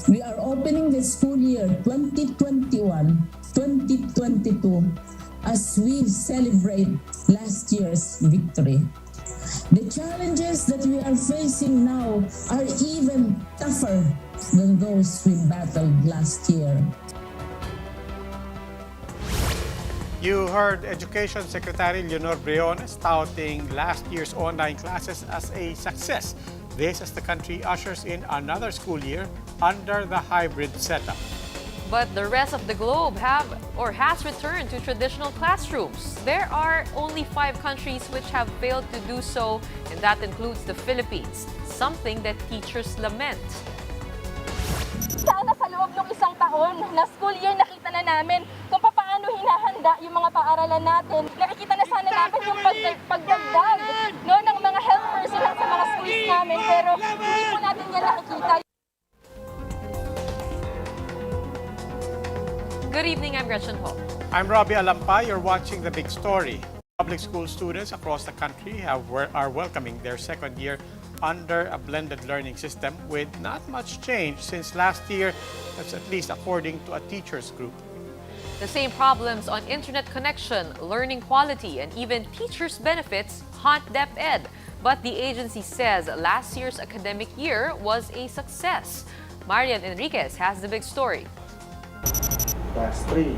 We are opening the school year 2021-2022 as we celebrate last year's victory. The challenges that we are facing now are even tougher than those we battled last year. You heard Education Secretary Leonor Briones touting last year's online classes as a success. This as the country ushers in another school year under the hybrid setup. But the rest of the globe has returned to traditional classrooms. There are only 5 countries which have failed to do so, and that includes the Philippines, something that teachers lament. Sana sa loob ng isang taon na school year nakita na namin kung paano hinahanda yung mga paaralan natin. Nakikita na sana namin yung pagdagdag ng mga health personnel sa mga schools namin, pero hindi po natin yan nakikita. Good evening, I'm Gretchen Ho. I'm Robbie Alampay. You're watching The Big Story. Public school students across the country are welcoming their second year under a blended learning system with not much change since last year. That's at least according to a teachers group. The same problems on internet connection, learning quality, and even teachers' benefits haunt DepEd. But the agency says last year's academic year was a success. Marian Enriquez has the big story. Class 3.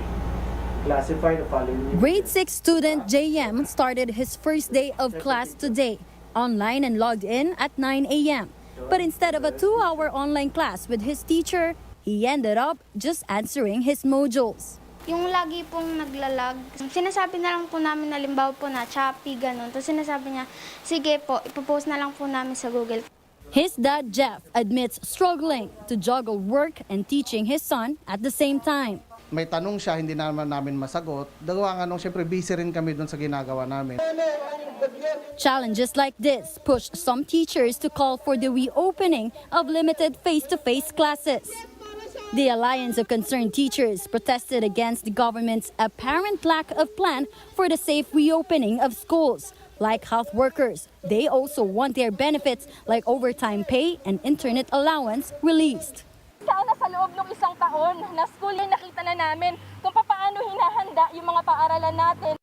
Classify the following. Grade 6 student JM started his first day of class today, online and logged in at 9 a.m. But instead of a 2-hour online class with his teacher, he ended up just answering his modules. Yung lagi pong naglalag, sinasabi na lang po namin na limbaw po na choppy, ganun. Tapos sinasabi niya, sige po, ipopost na lang po namin sa Google. His dad, Jeff, admits struggling to juggle work and teaching his son at the same time. May tanong siya, hindi naman namin masagot. Dalawa nga nung siyempre busy rin kami doon sa ginagawa namin. Challenges like this pushed some teachers to call for the reopening of limited face-to-face classes. The Alliance of Concerned Teachers protested against the government's apparent lack of plan for the safe reopening of schools. Like health workers, they also want their benefits like overtime pay and internet allowance released. Sana sa loob ng isang taon na school year nakita na namin kung paano hinahanda yung mga paaralan natin.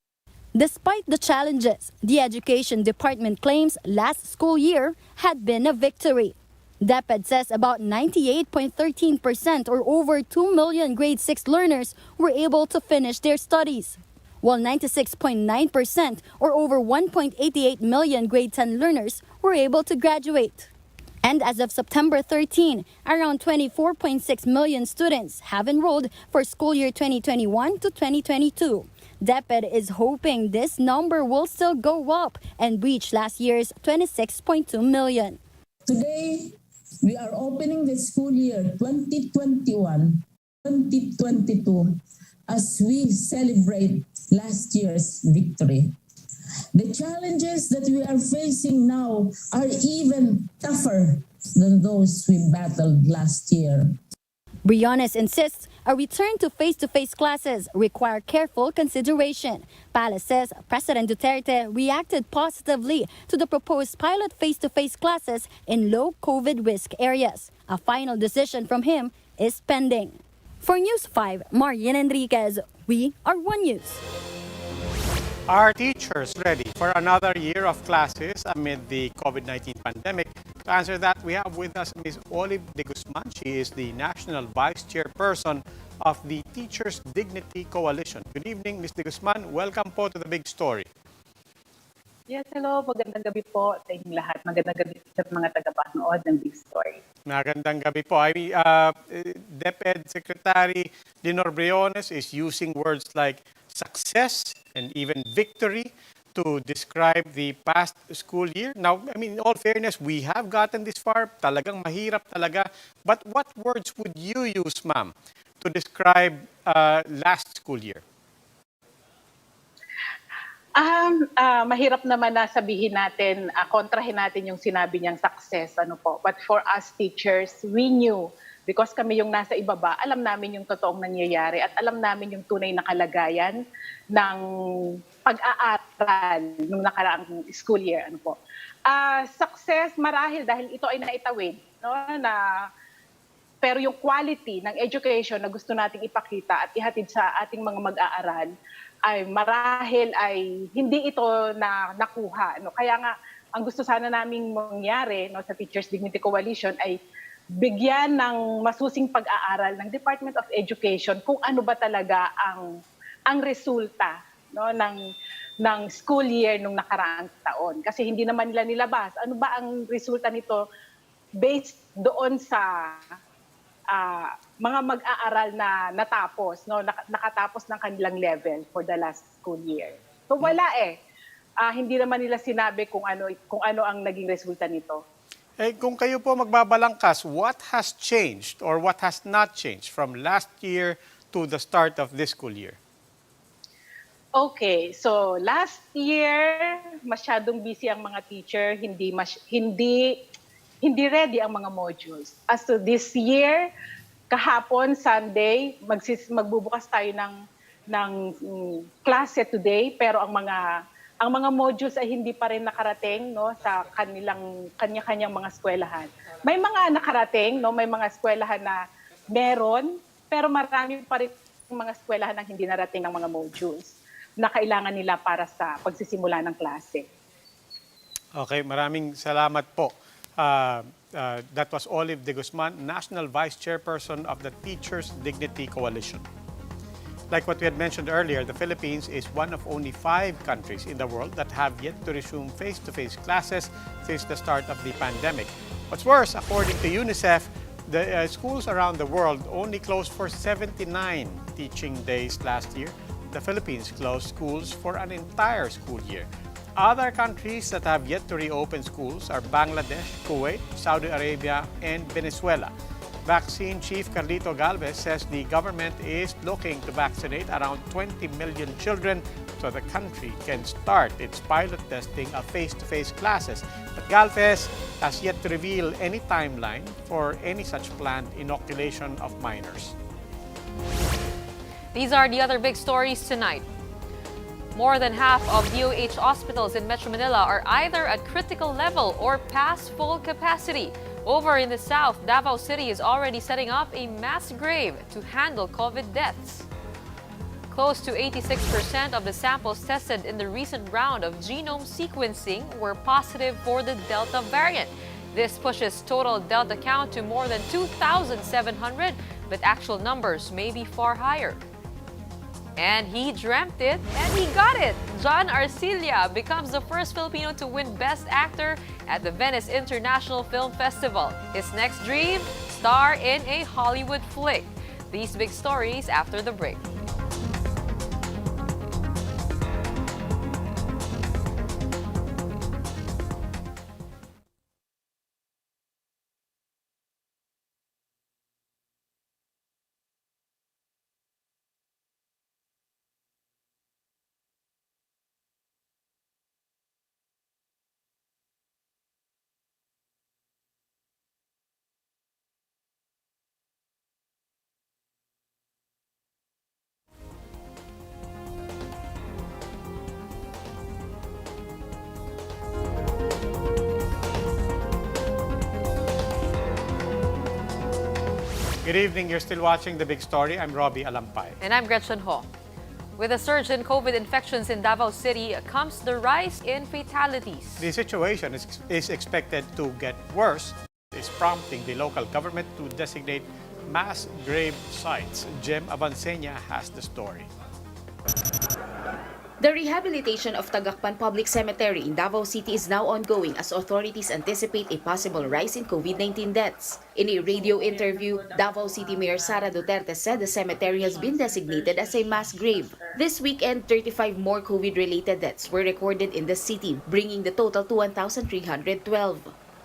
Despite the challenges, the Education Department claims last school year had been a victory. DepEd says about 98.13% or over 2 million grade 6 learners were able to finish their studies, while 96.9% or over 1.88 million grade 10 learners were able to graduate. And as of September 13, around 24.6 million students have enrolled for school year 2021 to 2022. DepEd is hoping this number will still go up and reach last year's 26.2 million. Today, we are opening the school year 2021-2022 as we celebrate last year's victory. The challenges that we are facing now are even tougher than those we battled last year. Briones insists a return to face-to-face classes require careful consideration. Palace says President Duterte reacted positively to the proposed pilot face-to-face classes in low COVID risk areas. A final decision from him is pending. For News 5, Marian Enriquez, we are One News. Are teachers ready for another year of classes amid the COVID-19 pandemic? To answer that, we have with us Ms. Olive de Guzman. She is the National Vice Chairperson of the Teachers Dignity Coalition. Good evening, Ms. de Guzman. Welcome po to The Big Story. Yes, hello. Magandang gabi po sa inyong lahat. Magandang gabi sa mga tagapanood ng Big Story. Magandang gabi po. DepEd Secretary Leonor Briones is using words like success and even victory to describe the past school year. Now, I mean, in all fairness, we have gotten this far. Talagang mahirap talaga. But what words would you use, ma'am, to describe last school year? Mahirap naman na sabihin natin, kontrahin natin yung sinabi niyang success. But for us teachers, we knew, because kami yung nasa ibaba, alam namin yung totoong nangyayari at alam namin yung tunay na kalagayan ng pag-aaral nung nakaraang school year. Success marahil dahil ito ay naitawid, no? Na Pero yung quality ng education na gusto nating ipakita at ihatid sa ating mga mag-aaral ay marahil ay hindi ito na nakuha. No? Kaya nga, ang gusto sana naming mangyari, no, sa Teachers Dignity Coalition ay bigyan ng masusing pag-aaral ng Department of Education kung ano ba talaga ang resulta, no, ng school year nung nakaraang taon. Kasi hindi naman nila nilabas. Ano ba ang resulta nito based doon sa mga mag-aaral na natapos, no, nakatapos ng kanilang level for the last school year. So wala hindi naman nila sinabi kung ano ang naging resulta nito. Kung kayo po magbabalangkas, what has changed or what has not changed from last year to the start of this school year? Okay, so last year, masyadong busy ang mga teacher, hindi ready ang mga modules. As to this year, kahapon, Sunday, magbubukas tayo ng klase today, pero ang mga modules ay hindi pa rin nakarating, no, sa kanya-kanyang mga eskwelahan. May mga nakarating, no, may mga eskwelahan na meron, pero marami pa rin mga eskwelahan na hindi narating ng mga modules na kailangan nila para sa pagsisimula ng klase. Okay, maraming salamat po. That was Olive de Guzman, National Vice Chairperson of the Teachers Dignity Coalition. Like what we had mentioned earlier, the Philippines is one of only 5 countries in the world that have yet to resume face-to-face classes since the start of the pandemic. What's worse, according to UNICEF, the schools around the world only closed for 79 teaching days last year. The Philippines closed schools for an entire school year. Other countries that have yet to reopen schools are Bangladesh, Kuwait, Saudi Arabia, and Venezuela. Vaccine Chief Carlito Galvez says the government is looking to vaccinate around 20 million children so the country can start its pilot testing of face-to-face classes. But Galvez has yet to reveal any timeline for any such planned inoculation of minors. These are the other big stories tonight. More than half of DOH hospitals in Metro Manila are either at critical level or past full capacity. Over in the south, Davao City is already setting up a mass grave to handle COVID deaths. Close to 86% of the samples tested in the recent round of genome sequencing were positive for the Delta variant. This pushes total Delta count to more than 2,700, but actual numbers may be far higher. And he dreamt it, and he got it! John Arcilla becomes the first Filipino to win Best Actor at the Venice International Film Festival. His next dream? Star in a Hollywood flick. These big stories after the break. Good evening. You're still watching The Big Story. I'm Robbie Alampay. And I'm Gretchen Ho. With a surge in COVID infections in Davao City comes the rise in fatalities. The situation is expected to get worse. It's prompting the local government to designate mass grave sites. Jem Avancenia has the story. The rehabilitation of Tagakpan Public Cemetery in Davao City is now ongoing as authorities anticipate a possible rise in COVID-19 deaths. In a radio interview, Davao City Mayor Sara Duterte said the cemetery has been designated as a mass grave. This weekend, 35 more COVID-related deaths were recorded in the city, bringing the total to 1,312.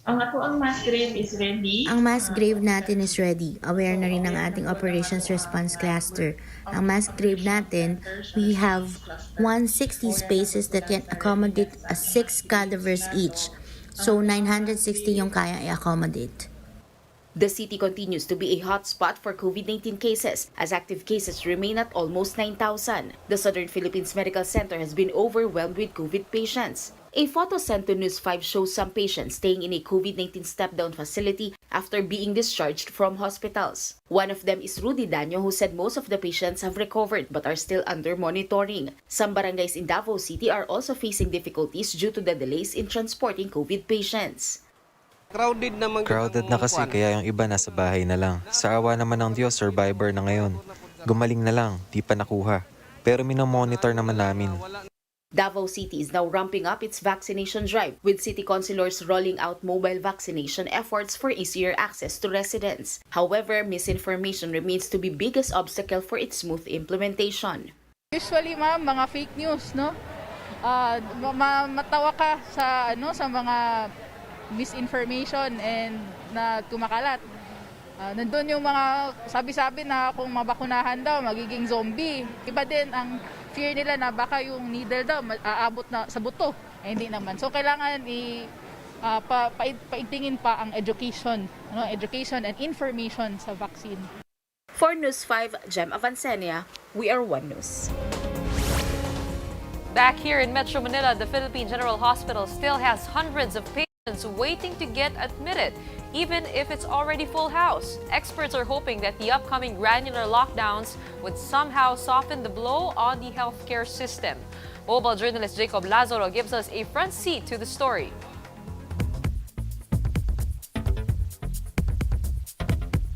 Ang mass grave is ready. Ang mass grave natin is ready. Aware na rin ng ating operations response cluster. Ang mass grave natin, we have 160 spaces that can accommodate 6 cadavers each. So 960 yung kaya i-accommodate. The city continues to be a hotspot for COVID-19 cases as active cases remain at almost 9,000. The Southern Philippines Medical Center has been overwhelmed with COVID patients. A photo sent to News 5 shows some patients staying in a COVID-19 step-down facility after being discharged from hospitals. One of them is Rudy Daño, who said most of the patients have recovered but are still under monitoring. Some barangays in Davao City are also facing difficulties due to the delays in transporting COVID patients. Crowded na kasi kaya yung iba nasa bahay na lang. Sa awa naman ng Diyos, survivor na ngayon. Gumaling na lang, di pa nakuha. Pero minomonitor naman namin. Davao City is now ramping up its vaccination drive, with city councilors rolling out mobile vaccination efforts for easier access to residents. However, misinformation remains to be biggest obstacle for its smooth implementation. Usually, ma'am, mga fake news, no? Matawa ka sa mga misinformation and na kumakalat. Nandun yung mga sabi-sabi na kung mabakunahan daw, magiging zombie. Iba din ang fear nila na baka yung needle daw aabot na sa buto. Hindi naman. So kailangan paigtingin pa ang education and information sa vaccine. For News 5, Jem Avancenia, we are One News. Back here in Metro Manila, the Philippine General Hospital still has hundreds of patients waiting to get admitted, even if it's already full house. Experts are hoping that the upcoming granular lockdowns would somehow soften the blow on the healthcare system. Mobile journalist Jacob Lazaro gives us a front seat to the story.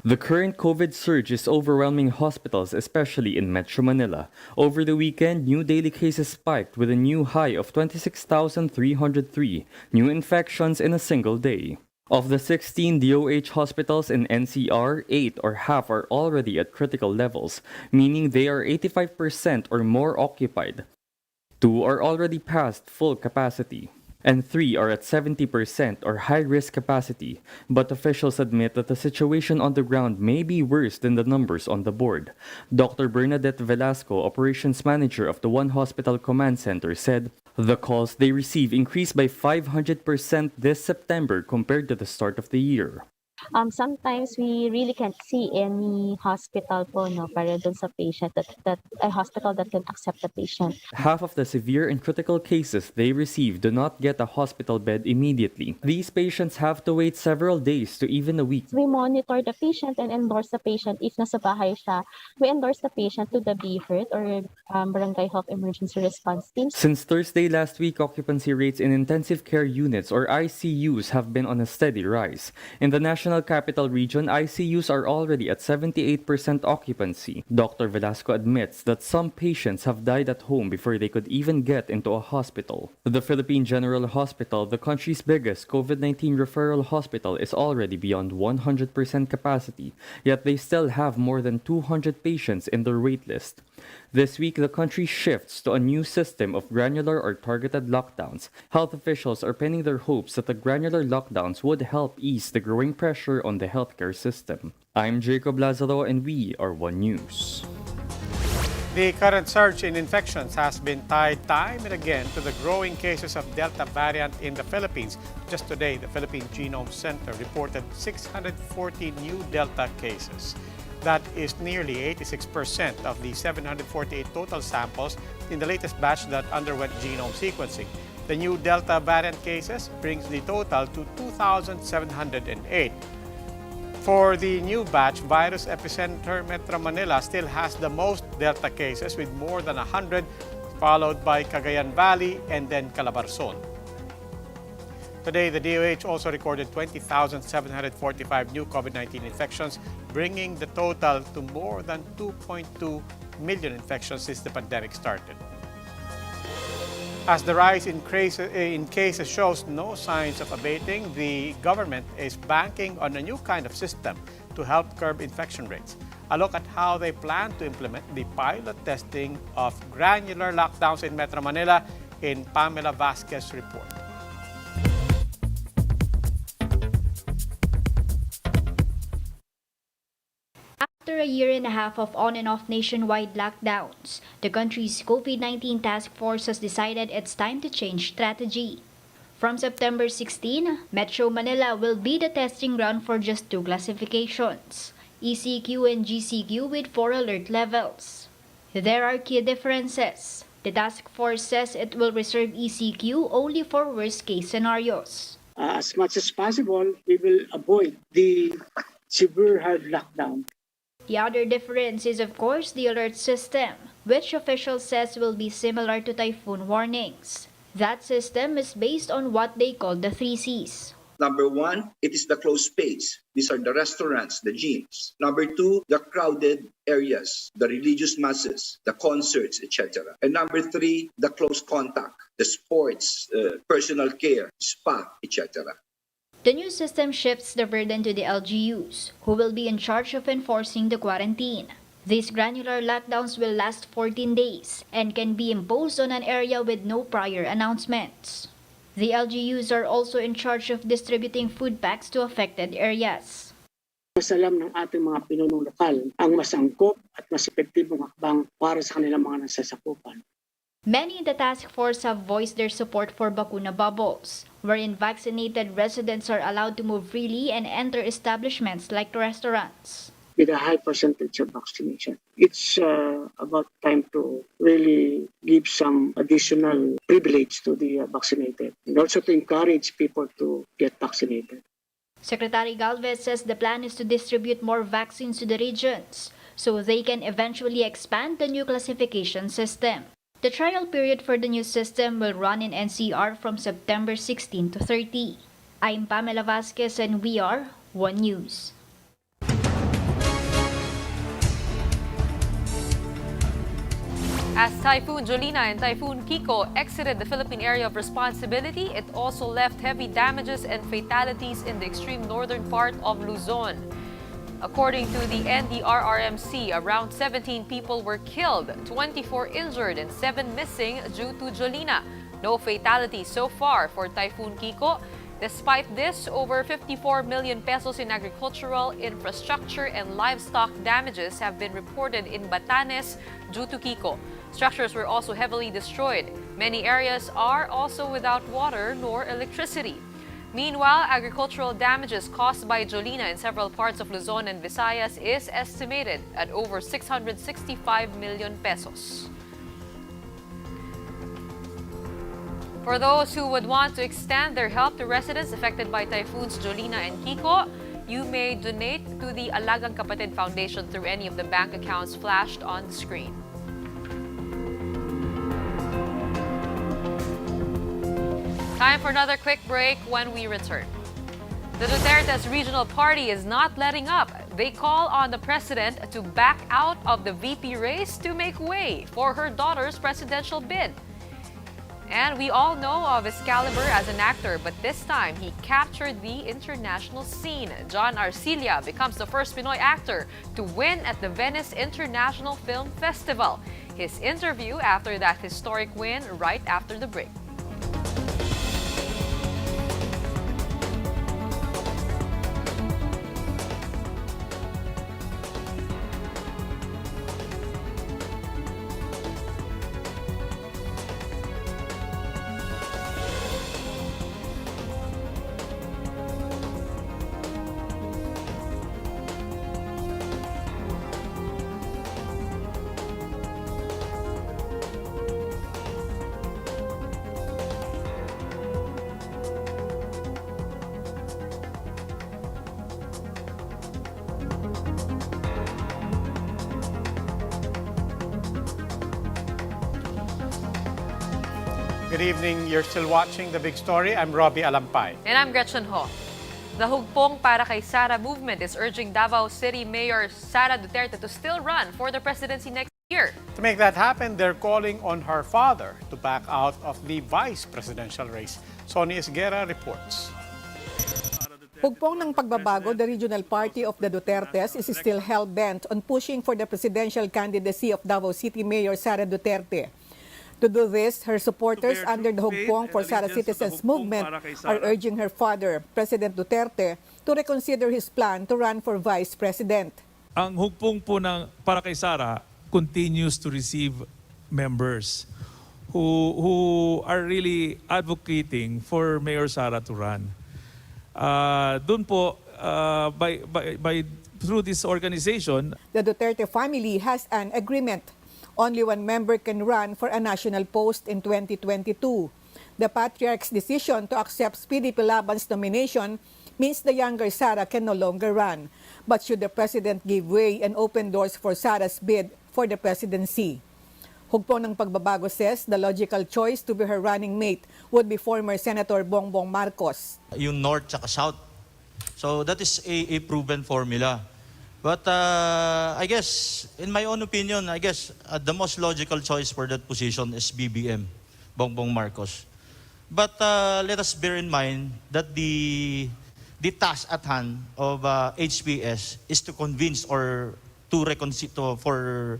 The current COVID surge is overwhelming hospitals, especially in Metro Manila. Over the weekend, new daily cases spiked with a new high of 26,303 new infections in a single day. Of the 16 DOH hospitals in NCR, 8 or half are already at critical levels, meaning they are 85% or more occupied. 2 are already past full capacity, and 3 are at 70% or high-risk capacity. But officials admit that the situation on the ground may be worse than the numbers on the board. Dr. Bernadette Velasco, operations manager of the One Hospital Command Center, said the calls they receive increased by 500% this September compared to the start of the year. Sometimes we really can't see any hospital para dun sa patient that a hospital that can accept the patient. Half of the severe and critical cases they receive do not get a hospital bed immediately. These patients have to wait several days to even a week. We monitor the patient and endorse the patient. If nasa bahay siya, we endorse the patient to the BHERT or Barangay Health Emergency Response Teams. Since Thursday last week, occupancy rates in intensive care units or ICUs have been on a steady rise. In the National Capital Region, ICUs are already at 78% occupancy. Dr. Velasco admits that some patients have died at home before they could even get into a hospital. The Philippine General Hospital, the country's biggest COVID-19 referral hospital, is already beyond 100% capacity, yet they still have more than 200 patients in their wait list. This week, the country shifts to a new system of granular or targeted lockdowns. Health officials are pinning their hopes that the granular lockdowns would help ease the growing pressure on the healthcare system. I'm Jacob Lazaro and we are One News. The current surge in infections has been tied time and again to the growing cases of Delta variant in the Philippines. Just today, the Philippine Genome Center reported 640 new Delta cases. That is nearly 86% of the 748 total samples in the latest batch that underwent genome sequencing. The new Delta variant cases brings the total to 2,708. For the new batch, virus epicenter Metro Manila still has the most Delta cases with more than 100, followed by Cagayan Valley and then Calabarzon. Today, the DOH also recorded 20,745 new COVID-19 infections, bringing the total to more than 2.2 million infections since the pandemic started. As the rise in cases shows no signs of abating, the government is banking on a new kind of system to help curb infection rates. A look at how they plan to implement the pilot testing of granular lockdowns in Metro Manila in Pamela Vasquez's report. After a year and a half of on and off nationwide lockdowns, the country's COVID-19 task force has decided it's time to change strategy. From September 16, Metro Manila will be the testing ground for just 2 classifications, ECQ and GCQ with 4 alert levels. There are key differences. The task force says it will reserve ECQ only for worst-case scenarios. As much as possible, we will avoid the severe hard lockdown. The other difference is, of course, the alert system, which officials says will be similar to typhoon warnings. That system is based on what they call the 3 Cs. Number one, it is the closed space. These are the restaurants, the gyms. Number two, the crowded areas, the religious masses, the concerts, etc. And number three, the close contact, the sports, personal care, spa, etc. The new system shifts the burden to the LGUs, who will be in charge of enforcing the quarantine. These granular lockdowns will last 14 days and can be imposed on an area with no prior announcements. The LGUs are also in charge of distributing food packs to affected areas. Mas alam ng ating mga pinunong lokal ang mas angkop at mas epektibong hakbang para sa kanilang mga nasasakupan. Many in the task force have voiced their support for bakuna bubbles, wherein vaccinated residents are allowed to move freely and enter establishments like restaurants. With a high percentage of vaccination, it's about time to really give some additional privilege to the vaccinated and also to encourage people to get vaccinated. Secretary Galvez says the plan is to distribute more vaccines to the regions so they can eventually expand the new classification system. The trial period for the new system will run in NCR from September 16 to 30. I'm Pamela Vasquez and we are One News. As Typhoon JOLINA and Typhoon KIKO exited the Philippine area of responsibility, it also left heavy damages and fatalities in the extreme northern part of Luzon. According to the NDRRMC, around 17 people were killed, 24 injured, and 7 missing due to JOLINA. No fatalities so far for Typhoon KIKO. Despite this, over 54 million pesos in agricultural, infrastructure, and livestock damages have been reported in Batanes due to KIKO. Structures were also heavily destroyed. Many areas are also without water nor electricity. Meanwhile, agricultural damages caused by JOLINA in several parts of Luzon and Visayas is estimated at over 665 million pesos. For those who would want to extend their help to residents affected by typhoons JOLINA and KIKO, you may donate to the Alagang Kapatid Foundation through any of the bank accounts flashed on the screen. Time for another quick break. When we return, the Duterte's regional party is not letting up. They call on the president to back out of the VP race to make way for her daughter's presidential bid. And we all know of his caliber as an actor, but this time he captured the international scene. John Arcilla becomes the first Pinoy actor to win at the Venice International Film Festival. His interview after that historic win right after the break. Good evening. You're still watching The Big Story. I'm Robbie Alampay. And I'm Gretchen Ho. The Hugpong Para Kay Sara movement is urging Davao City Mayor Sara Duterte to still run for the presidency next year. To make that happen, they're calling on her father to back out of the vice presidential race. Sonny Esguerra reports. Hugpong ng pagbabago, the regional party of the Dutertes is still hell-bent on pushing for the presidential candidacy of Davao City Mayor Sara Duterte. To do this, her supporters under the Hugpong for Sara Citizens movement are urging her father, President Duterte, to reconsider his plan to run for vice president. Ang Hugpong po ng Para Kay Sara continues to receive members who are really advocating for Mayor Sara to run. Doon po, through this organization, the Duterte family has an agreement Only one member can run for a national post in 2022. The Patriarch's decision to accept Speedy Palaban's nomination means the younger Sara can no longer run. But should the President give way and open doors for Sara's bid for the presidency? Hugpong ng pagbabago says the logical choice to be her running mate would be former Senator Bongbong Marcos. Yung North tsaka South. So that is a proven formula. But I guess, in my own opinion, the most logical choice for that position is BBM, Bongbong Marcos. But let us bear in mind that the task at hand of HPS is to convince or to reconsider for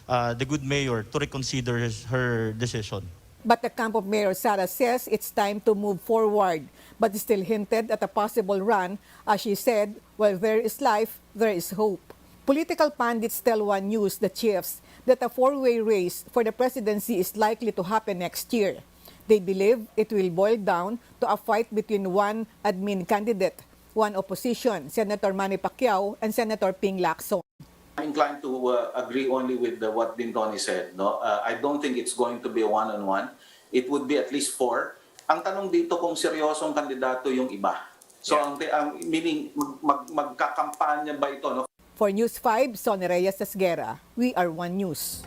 the good mayor to reconsider her decision. But the camp of Mayor Sara says it's time to move forward, but still hinted at a possible run. As she said, while there is life, there is hope. Political pundits tell One News, the chiefs, that a four-way race for the presidency is likely to happen next year. They believe it will boil down to a fight between one admin candidate, one opposition, Senator Manny Pacquiao and Senator Ping Lacson. I'm inclined to agree only with what Din Tony said. No? I don't think it's going to be a one-on-one. It would be at least 4. Ang tanong dito kung seryosong kandidato yung iba. So, meaning, magkakampanya ba ito? No? For News 5, Sonny Reyes Esguera, we are One News.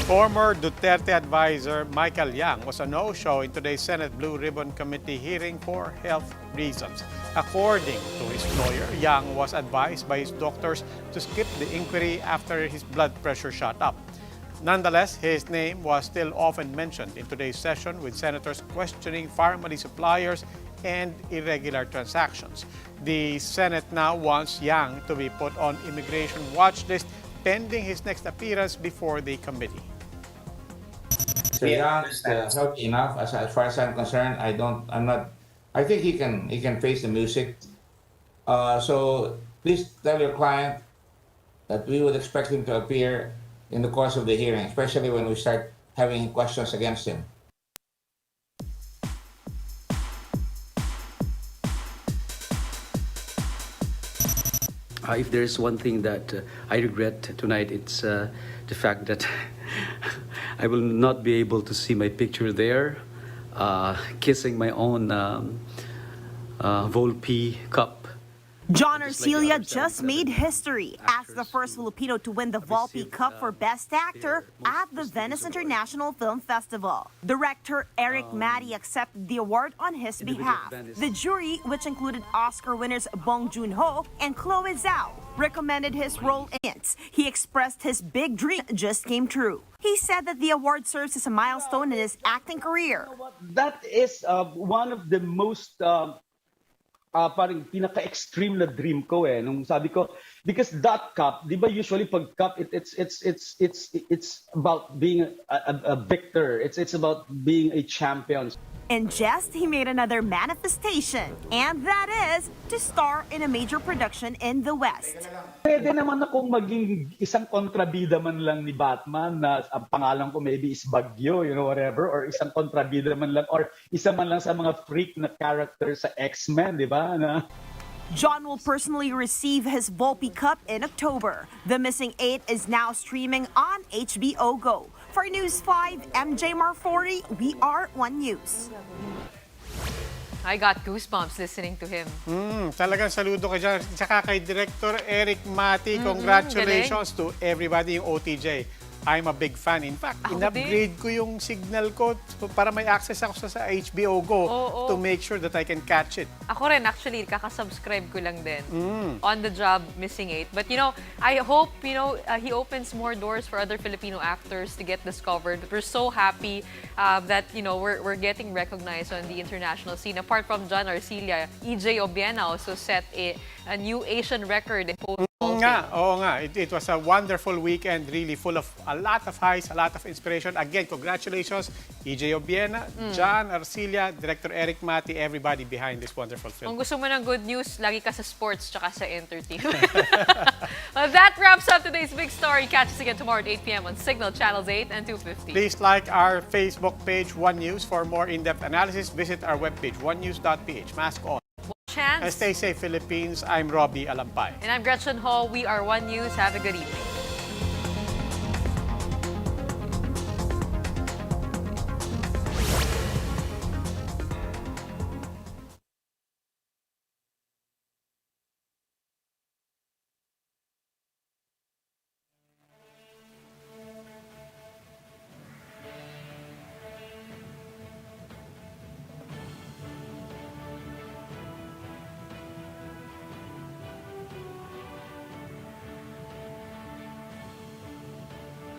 Former Duterte advisor Michael Yang was a no-show in today's Senate Blue Ribbon Committee hearing for health reasons. According to his lawyer, Yang was advised by his doctors to skip the inquiry after his blood pressure shot up. Nonetheless, his name was still often mentioned in today's session, with senators questioning pharmacy suppliers and irregular transactions. The Senate now wants Yang to be put on immigration watch list pending his next appearance before the committee. Mr. Yang is healthy enough as far as I'm concerned. I think he can face the music. So please tell your client that we would expect him to appear in the course of the hearing, especially when we start having questions against him. If there's one thing that I regret tonight, it's the fact that I will not be able to see my picture there, kissing my own Volpe cup. John Arcilla just made history as the first Filipino to win the Volpe Cup for Best Actor at the Venice International Film Festival. Director Eric Matty accepted the award on his behalf. The jury, which included Oscar winners Bong Joon-ho and Chloe Zhao, recommended his role in it. He expressed his big dream just came true. He said that the award serves as a milestone in his acting career. That is one of the most parang pinaka-extreme na dream ko nung sabi ko, because that cup, di ba usually pag cup it's about being a victor, it's about being a champion. In jest, he made another manifestation, and that is to star in a major production in the West. Pwede naman akong maging isang kontrabida man lang ni Batman na ang pangalan ko maybe is Bagyo, whatever, or isang kontrabida man lang, or isa man lang sa mga freak na character sa X-Men, di ba? John will personally receive his Volpe Cup in October. The Missing 8 is now streaming on HBO Go. For News 5, MJ Marfori, we are One News. I got goosebumps listening to him. Talagang saludo ka dyan. Tsaka kay Director Eric Matty, congratulations to everybody yung OTJ. I'm a big fan. In fact, in-upgrade ko yung signal ko para may access ako sa HBO Go to make sure that I can catch it. Ako rin, actually, kakasubscribe ko lang din. On the job, Missing 8. But, I hope, he opens more doors for other Filipino actors to get discovered. We're so happy that, we're getting recognized on the international scene. Apart from John Arcilla, EJ Obiena also set a new Asian record in pole vaulting. Oo nga. It was a wonderful weekend, really full of a lot of highs, a lot of inspiration. Again, congratulations, EJ Obiena, John Arcilla, Director Eric Matty, everybody behind this wonderful film. Kung gusto mo ng good news, lagi ka sa sports tsaka sa entertainment. Well, that wraps up today's big story. Catch us again tomorrow at 8 p.m. on Signal Channels 8 and 250. Please like our Facebook page, One News. For more in-depth analysis, visit our webpage, onenews.ph. Mask on. Chance. And stay safe, Philippines. I'm Robbie Alampay. And I'm Gretchen Ho. We are One News. Have a good evening.